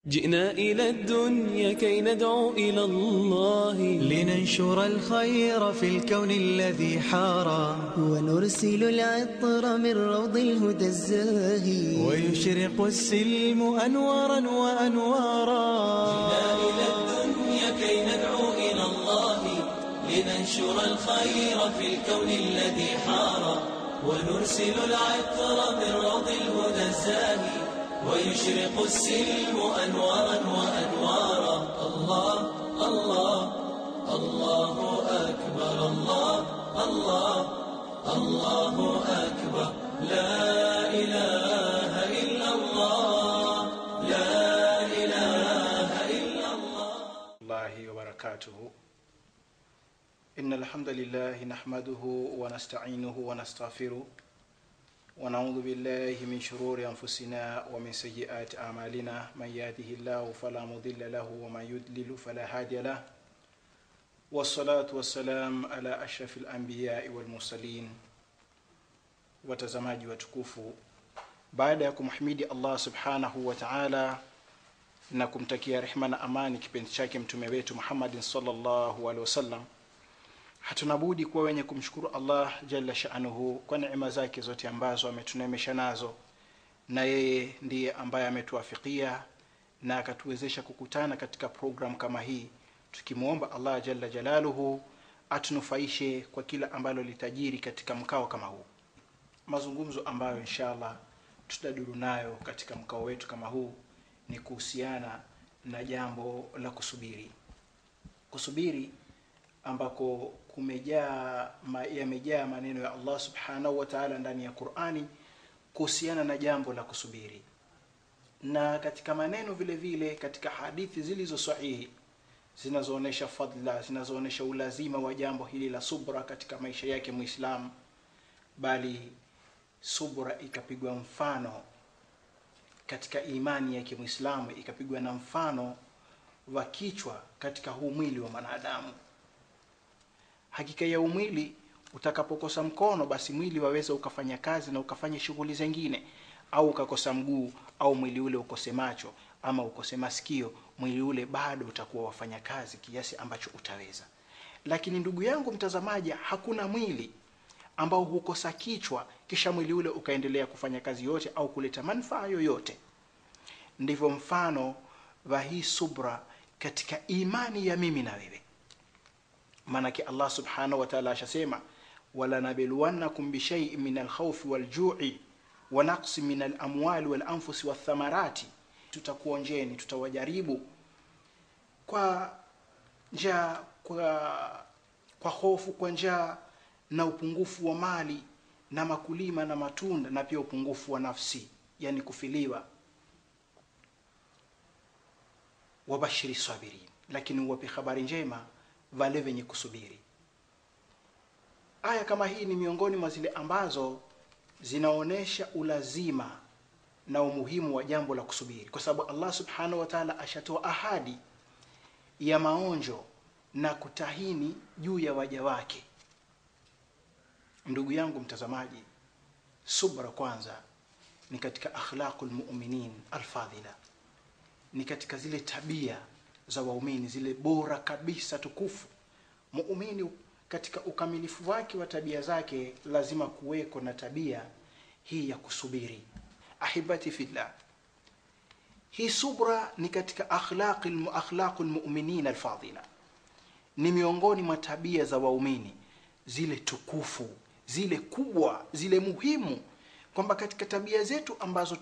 جئنا إلى الدنيا كي ندعو إلى الله، لننشر الخير في الكون الذي حارى، ونرسل العطر من روض الهدى الزاهي، ويشرق السلم أنوارا وأنوارا. جئنا إلى الدنيا كي ندعو إلى الله، لننشر الخير في الكون الذي حارى، ونرسل العطر من روض الهدى الزاهي، ويشرق السلم أنوارا وأنوارا. الله الله الله أكبر، الله الله الله أكبر، لا إله إلا الله، لا إله إلا الله وبركاته. إن الحمد لله نحمده ونستعينه ونستغفره، ونعوذ بالله من شرور أنفسنا ومن سيئات أعمالنا. من يهده الله فلا مضل له، ومن يضلل فلا هادي له. والصلاة والسلام على أشرف الأنبياء والمرسلين. Watazamaji watukufu, baada ya kumhimidi Allah subhanahu wa ta'ala na kumtakia rehema na amani kipenzi chake mtume wetu Muhammad sallallahu alaihi wasallam, hatuna budi kuwa wenye kumshukuru Allah jalla sha'nuhu kwa neema zake zote ambazo ametunemesha nazo, na yeye ndiye ambaye ametuafikia na akatuwezesha kukutana katika program kama hii, tukimuomba Allah jalla jalaluhu atunufaishe kwa kila ambalo litajiri katika mkao kama huu. Mazungumzo ambayo inshallah tutaduru nayo katika mkao wetu kama huu ni kuhusiana na jambo la kusubiri ambako yamejaa maneno ya Allah subhanahu wa ta'ala ndani ya Qur'ani kuhusiana na jambo la kusubiri, na katika maneno vile vile katika hadithi zilizo sahihi zinazoonesha fadla, zinazoonesha ulazima wa jambo hili la subra katika maisha yake Muislamu, bali subra ikapigwa mfano katika imani yake Muislamu, ikapigwa na mfano wa kichwa katika huu mwili wa mwanadamu. Hakika ya mwili utakapokosa mkono, basi mwili waweza ukafanya kazi na ukafanya shughuli zingine, au ukakosa mguu, au mwili ule ukose macho ama ukose masikio, mwili ule bado utakuwa wafanya kazi kiasi ambacho utaweza. Lakini ndugu yangu mtazamaji, hakuna mwili ambao hukosa kichwa kisha mwili ule ukaendelea kufanya kazi yote au kuleta manufaa yoyote. Ndivyo mfano wa hii subra katika imani ya mimi na wewe. Manake Allah subhanahu wa ta'ala ashasema, wala nabluwannakum bi shay'in min al-khawfi wal-ju'i wa naqsin min al-amwali wal-anfusi wath-thamarati, tutakuonjeni, tutawajaribu kwa njaa, kwa hofu, kwa njaa na upungufu wa mali na makulima na matunda, na pia upungufu wa nafsi, yani kufiliwa. Wabashiri sabirin, lakini uwape habari njema wale wenye kusubiri. Aya kama hii ni miongoni mwa zile ambazo zinaonesha ulazima na umuhimu wa jambo la kusubiri, kwa sababu Allah subhanahu wa ta'ala ashatoa ahadi ya maonjo na kutahini juu ya waja wake. Ndugu yangu mtazamaji, subra kwanza ni katika akhlaqul mu'minin alfadhila, ni katika zile tabia za waumini zile bora kabisa tukufu. Muumini katika ukamilifu wake wa tabia zake lazima kuweko na tabia hii ya kusubiri. Ahibati fillah, hii subra ni katika akhlaqul mu'minin alfadhila, ni miongoni mwa tabia za waumini zile tukufu, zile kubwa, zile muhimu, kwamba katika tabia zetu ambazo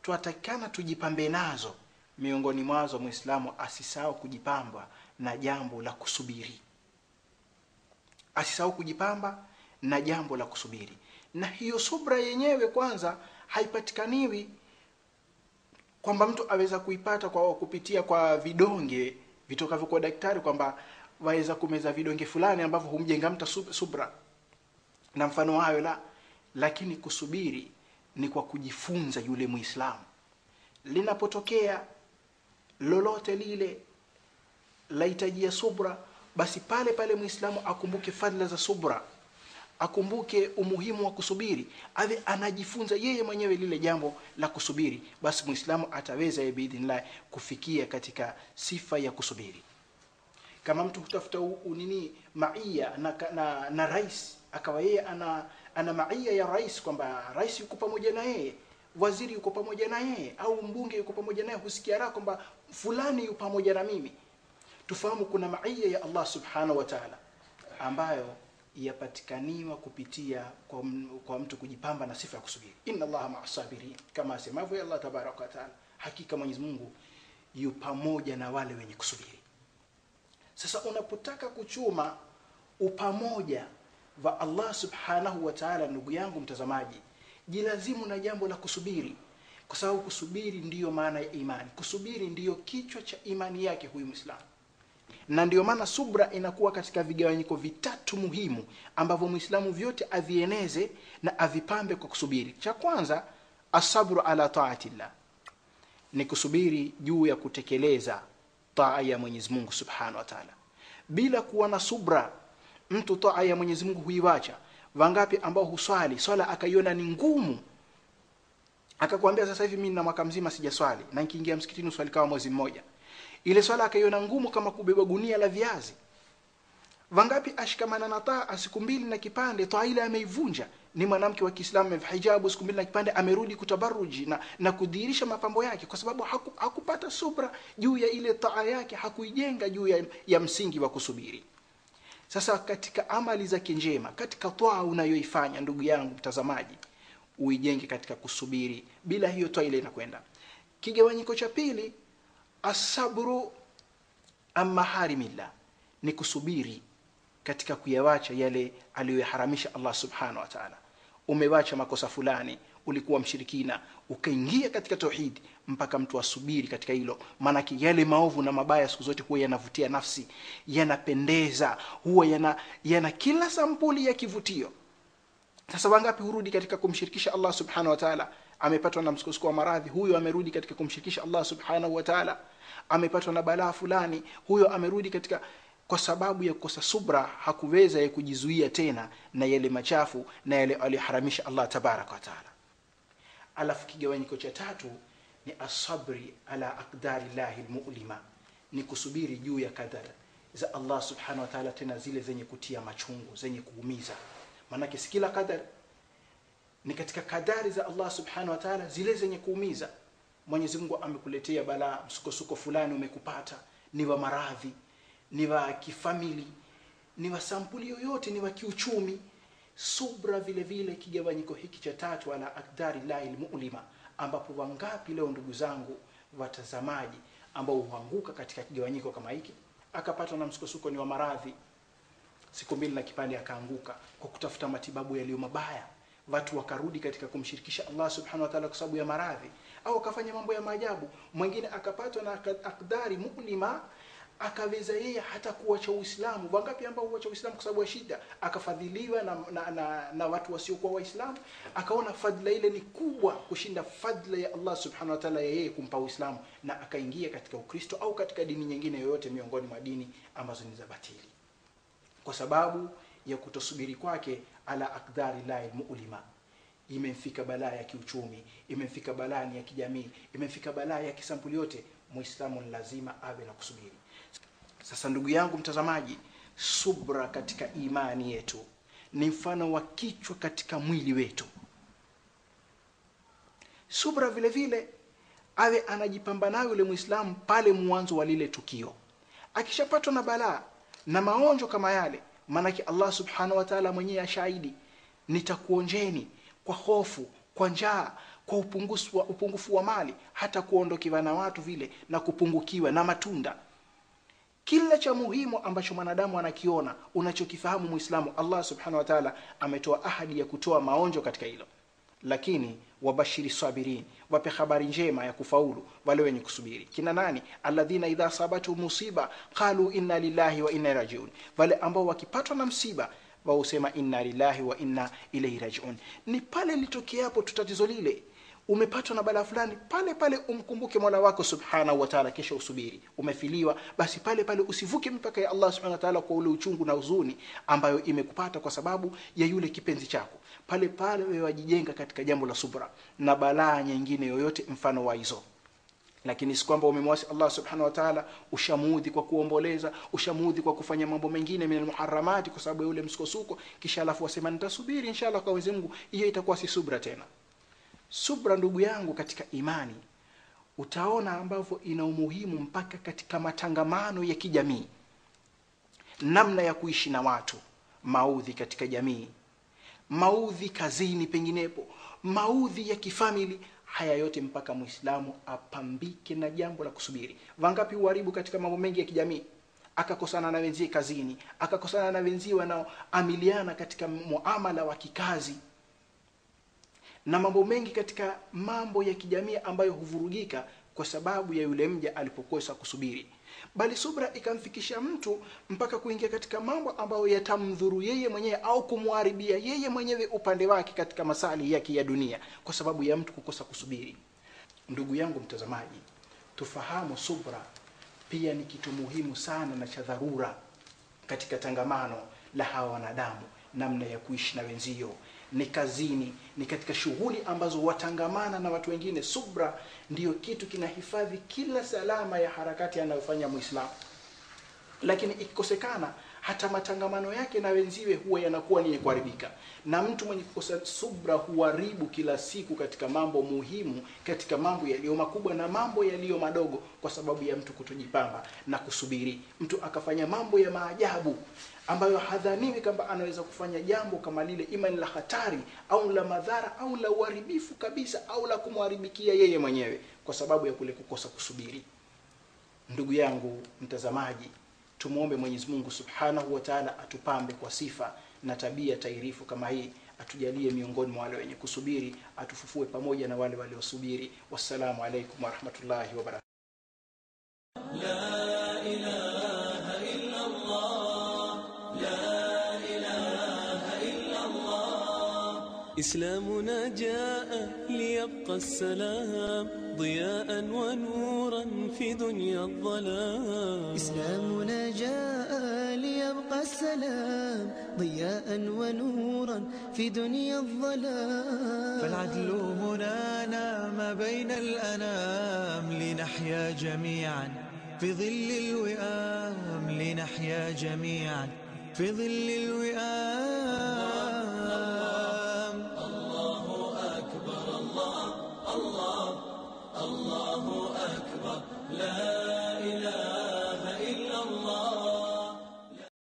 tuatakana tujipambe nazo, miongoni mwazo Muislamu asisahau kujipamba na jambo la kusubiri. Asisahau kujipamba na jambo la kusubiri. Na hiyo subra yenyewe kwanza haipatikaniwi kwamba mtu aweza kuipata kwa kupitia kwa vidonge vitokavyo kwa daktari, kwamba waweza kumeza vidonge fulani ambavyo humjenga mtu subra na mfano hayo, la. Lakini kusubiri ni kwa kujifunza yule Muislamu. Linapotokea lolote lile lahitajia subra, basi pale pale Muislamu akumbuke fadhila za subra, akumbuke umuhimu wa kusubiri, awe anajifunza yeye mwenyewe lile jambo la kusubiri, basi Muislamu ataweza biidhnillah kufikia katika sifa ya kusubiri. Kama mtu hutafuta maia na rais, akawa yeye ana maia ya rais, kwamba rais yuko pamoja na yeye, waziri yuko pamoja na yeye, au mbunge yuko pamoja naye, husikia raha kwamba fulani yuko pamoja na mimi. Tufahamu kuna maia ya Allah subhanahu wa ta'ala ambayo yapatikaniwa kupitia kwa mtu kujipamba na sifa ya kusubiri. Inna Allaha ma'as sabirin, kama asemavyo Allah tabaraka wa taala, hakika Mwenyezi Mungu yu pamoja na wale wenye kusubiri. Sasa unapotaka kuchuma upamoja wa Allah subhanahu wa ta'ala, ndugu yangu mtazamaji, jilazimu na jambo la kusubiri, kwa sababu kusubiri ndiyo maana ya imani. Kusubiri ndiyo kichwa cha imani yake huyu Muislamu. Na ndiyo maana subra inakuwa katika vigawanyiko vitatu muhimu ambavyo Muislamu vyote avieneze na avipambe kwa kusubiri. Cha kwanza, asabru ala taatillah, ni kusubiri juu ya kutekeleza taa ya Mwenyezi Mungu subhanahu wa ta'ala. Bila kuwa na subra, mtu taa ya Mwenyezi Mungu huiwacha. Wangapi ambao huswali swala akaiona ni ngumu, akakwambia sasa hivi mimi na mwaka mzima sijaswali, na nikiingia msikitini uswali kama mwezi mmoja, ile swala akaiona ngumu kama kubeba gunia la viazi. Wangapi ashikamana na taa siku mbili na kipande, taa ile ameivunja. Ni mwanamke wa Kiislamu amehijabu siku mbili na kipande, amerudi kutabaruji na kudhihirisha mapambo yake, kwa sababu hakupata subra juu ya ile taa yake, hakuijenga juu ya msingi wa kusubiri. Sasa katika amali zake njema, katika taa unayoifanya ndugu yangu mtazamaji, uijenge katika kusubiri. Bila hiyo taa ile inakwenda. Kigawanyiko cha pili, asabru amma harimillah, ni kusubiri katika kuyawacha yale aliyoharamisha Allah subhanahu wa ta'ala. Umewacha makosa fulani, ulikuwa mshirikina, ukaingia katika tauhid, mpaka mtu asubiri katika hilo. Maana yale maovu na mabaya siku zote huwa yanavutia nafsi, yanapendeza, huwa yana kila sampuli ya kivutio. Sasa wangapi hurudi katika kumshirikisha Allah subhanahu wa ta'ala? Amepatwa na msukosuko wa maradhi, huyo amerudi katika kumshirikisha Allah subhanahu wa ta'ala. Amepatwa na balaa fulani, huyo amerudi katika, kwa sababu ya kukosa subra, hakuweza ya kujizuia tena na yale machafu na yale aliyoharamisha Allah tabaraka wa taala. Alafu kigawanyiko cha tatu ni asabri ala aqdarillahi almu'lima, ni kusubiri juu ya kadari za Allah subhanahu wa ta'ala, tena zile zenye kutia machungu, zenye kuumiza. Maana si kila kadari, ni katika kadari za Allah subhanahu wa ta'ala zile zenye kuumiza. Mwenyezi Mungu amekuletea balaa, msukosuko fulani umekupata, ni wa maradhi, ni wa kifamili, ni wa sampuli yoyote, ni wa kiuchumi. Subra vile vile kigawanyiko hiki cha tatu, ala aqdarillahi almu'lima, ambapo wangapi leo ndugu zangu watazamaji ambao huanguka katika kigawanyiko kama hiki, akapatwa na msukosuko ni wa maradhi, siku mbili na kipande akaanguka kwa kutafuta matibabu yaliyo mabaya, watu wakarudi katika kumshirikisha Allah subhanahu wa ta'ala kwa sababu ya maradhi, au akafanya mambo ya maajabu. Mwingine akapatwa na aqdari mu'lima, akaweza yeye hata kuacha Uislamu. Wangapi ambao huacha Uislamu kwa sababu ya shida, akafadhiliwa na watu wasiokuwa Waislamu, akaona fadhila ile ni kubwa kushinda fadhila ya Allah subhanahu wa ta'ala yeye kumpa Uislamu, na akaingia katika Ukristo au katika dini nyingine yoyote miongoni mwa dini ambazo ni za batili, kwa sababu ya kutosubiri kwake ala aqdarillahi almu'lima. Imemfika balaa ya kiuchumi, imemfika balaa ya kijamii, imemfika balaa ya kisampuli yote. Muislamu lazima awe na kusubiri. Sasa ndugu yangu mtazamaji, subra katika imani yetu ni mfano wa kichwa katika mwili wetu. Subra vile vile awe anajipamba nayo yule Muislamu pale mwanzo wa lile tukio. Akishapatwa na balaa na maonjo kama yale, maana Allah subhanahu wa ta'ala mwenyewe ashahidi, nitakuonjeni kwa hofu, kwa njaa, kwa upungufu wa mali, hata kuondokiwa na watu vile na kupungukiwa na matunda. Kila cha muhimu ambacho mwanadamu anakiona, unachokifahamu Muislamu, Allah subhanahu wa ta'ala ametoa ahadi ya kutoa maonjo katika hilo. Lakini wabashiri sabirin, wape habari njema ya kufaulu wale wenye kusubiri. Kina nani? Alladhina idha sabatu musiba qalu inna lillahi wa inna rajiun, wale ambao wakipatwa na msiba wao husema inna lillahi wa inna ilayhi rajiun. Ni pale litokeapo tatizo lile, Umepatwa na balaa fulani, pale pale umkumbuke Mola wako Subhanahu wa Ta'ala, kisha usubiri. Umefiliwa, basi pale pale usivuke mipaka ya Allah Subhanahu wa Ta'ala kwa ule uchungu na huzuni ambayo imekupata kwa sababu ya yule kipenzi chako. Pale pale wewe wajijenga katika jambo la subra na balaa nyingine yoyote mfano wa hizo. Lakini si kwamba umemwasi Allah Subhanahu wa Ta'ala, ushamudhi kwa kuomboleza, ushamudhi kwa kufanya mambo mengine min almuharramati kwa sababu yule msukosuko, kisha alafu wasema nitasubiri inshallah kwa Mwenyezi Mungu. Hiyo itakuwa si subra tena. Subra ndugu yangu katika imani, utaona ambavyo ina umuhimu mpaka katika matangamano ya kijamii, namna ya kuishi na watu, maudhi katika jamii, maudhi kazini penginepo, maudhi ya kifamili. Haya yote mpaka Muislamu apambike na jambo la kusubiri. Wangapi uharibu katika mambo mengi ya kijamii, akakosana na wenzie kazini, akakosana na wenzie wanaoamiliana katika muamala wa kikazi, na mambo mengi katika mambo ya kijamii ambayo huvurugika kwa sababu ya yule mja alipokosa kusubiri. Bali subra ikamfikisha mtu mpaka kuingia katika mambo ambayo yatamdhuru yeye mwenyewe au kumharibia yeye mwenyewe upande wake katika masali yake ya dunia kwa sababu ya mtu kukosa kusubiri. Ndugu yangu mtazamaji, tufahamu subra pia ni kitu muhimu sana na cha dharura katika tangamano la hawa wanadamu, namna ya kuishi na wenzio, ni kazini, ni katika shughuli ambazo watangamana na watu wengine. Subra ndiyo kitu kinahifadhi kila salama ya harakati anayofanya Muislamu. Lakini ikikosekana, hata matangamano yake na wenziwe huwa yanakuwa ni kuharibika. Na mtu mwenye kukosa subra huharibu kila siku katika mambo muhimu, katika mambo yaliyo makubwa na mambo yaliyo madogo, kwa sababu ya mtu kutojipamba na kusubiri. Mtu akafanya mambo ya maajabu ambayo hadhaniwi kama anaweza kufanya jambo kama lile, ima ni la hatari au la madhara au la uharibifu kabisa au la kumharibikia yeye mwenyewe kwa sababu ya kule kukosa kusubiri. Ndugu yangu mtazamaji, tumuombe Mwenyezi Mungu Subhanahu wa Ta'ala atupambe kwa sifa na tabia tairifu kama hii, atujalie miongoni mwa wale wenye kusubiri, atufufue pamoja na wale waliosubiri. Wassalamu alaykum wa rahmatullahi wa barakatuh. La ilaha illa Allah, la ilaha illa Allah. إسلامنا جاء ليبقى السلام ضياء ونورا في دنيا الظلام. إسلامنا جاء ليبقى السلام ضياء ونورا في دنيا الظلام. فالعدل هنا نام بين الأنام لنحيا جميعا في ظل الوئام، لنحيا جميعا في ظل الوئام.